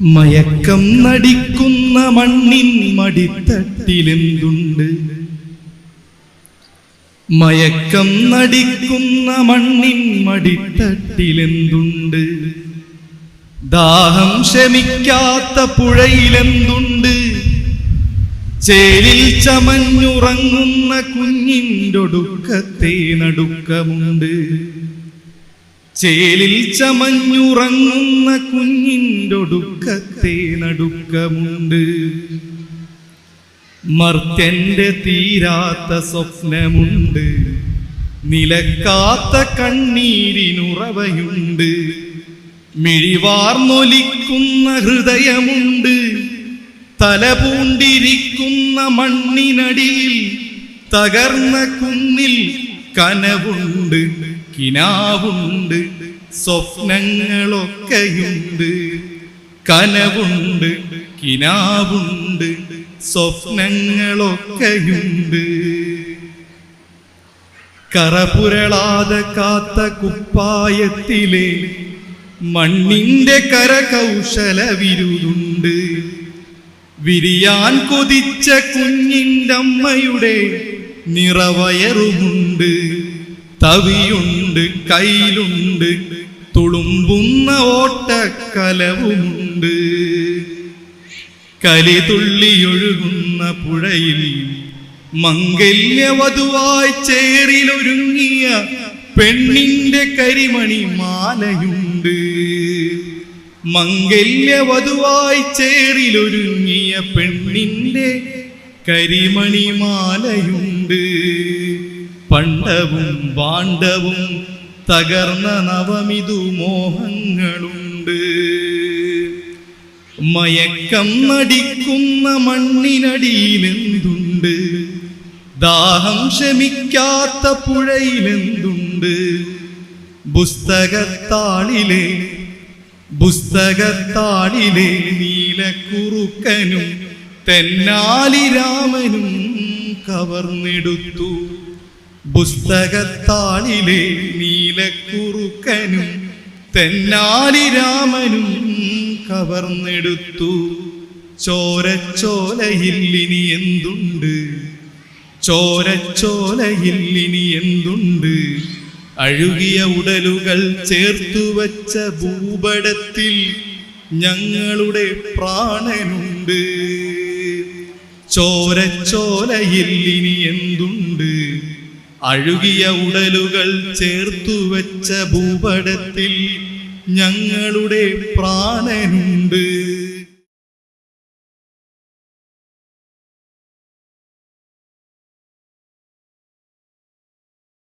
മയക്കം നടിക്കുന്ന മണ്ണിൻ മടിത്തട്ടിലെന്തുണ്ട്? മയക്കം നടിക്കുന്ന മണ്ണിൻ മടിത്തട്ടിലെന്തുണ്ട്? ദാഹം ശമിക്കാത്ത പുഴയിലെന്തുണ്ട്? ചേലിൽ ചമഞ്ഞുറങ്ങുന്ന കുഞ്ഞിൻ്റൊടുക്കത്തെ നടുക്കമുണ്ട്. ചേലിൽ ചമഞ്ഞുറങ്ങുന്ന കുഞ്ഞിൻ്റൊടുക്കത്തെ നടുക്കമുണ്ട്. മർത്യന്റെ തീരാത്ത സ്വപ്നമുണ്ട്, നിലക്കാത്ത കണ്ണീരിനുറവയുണ്ട്. മിഴിവാർന്നൊലിക്കുന്ന ഹൃദയമുണ്ട്, തലപൂണ്ടിരിക്കുന്ന മണ്ണിനടിയിൽ തകർന്ന കുന്നിൽ കനവുണ്ട്, കിനാവുണ്ട്, സ്വപ്നങ്ങളൊക്കെയുണ്ട്. കനവുണ്ട്, കിനാവുണ്ട്, സ്വപ്നങ്ങളൊക്കെയുണ്ട്. കറപുരളാതെ കാത്ത കുപ്പായത്തിലെ മണ്ണിന്റെ കരകൗശല വിരുതുണ്ട്. വിരിയാൻ കൊതിച്ച കുഞ്ഞിൻ്റെ അമ്മയുടെ നിറവയറുമുണ്ട്. തവിയുണ്ട്, കയ്യിലുണ്ട്, തുളുമ്പുന്ന ഓട്ടക്കലവുമുണ്ട്. കലിതുള്ളിയൊഴുകുന്ന പുഴയിൽ മംഗല്യവധുവായി ചേറിലൊരുങ്ങിയ പെണ്ണിന്റെ കരിമണി മാലയുണ്ട്. മംഗല്യവധുവായി ചേറിലൊരുങ്ങിയ പെണ്ണിന്റെ കരിമണി മാലയുണ്ട്. പണ്ടവും പാണ്ഡവും തകർന്ന നവമിതു മോഹങ്ങളുണ്ട്. മയക്കം നടിക്കുന്ന മണ്ണിനടിയിലെന്തുണ്ട്? ദാഹം ശമിക്കാത്ത പുഴയിലെന്തുണ്ട്? പുസ്തകത്താളിലെ നീലക്കുറുക്കനും തെന്നാലി രാമനും കവർന്നെടുത്തു. പുസ്തകത്താളിലെ നീലക്കുറുക്കനും തെന്നാലി രാമനും കവർന്നെടുത്തു. ചോരച്ചോലയിൽ ഇനി എന്തുണ്ട്? ചോരച്ചോലയിൽ ഇനി എന്തുണ്ട്? അഴുകിയ ഉടലുകൾ ചേർത്തുവച്ച ഭൂപടത്തിൽ ഞങ്ങളുടെ പ്രാണനുണ്ട്. ചോരച്ചോലയിൽ ഇനി എന്തുണ്ട്? അഴുകിയ ഉടലുകൾ ചേർത്തുവച്ച ഭൂപടത്തിൽ ഞങ്ങളുടെ പ്രാണനുണ്ട്.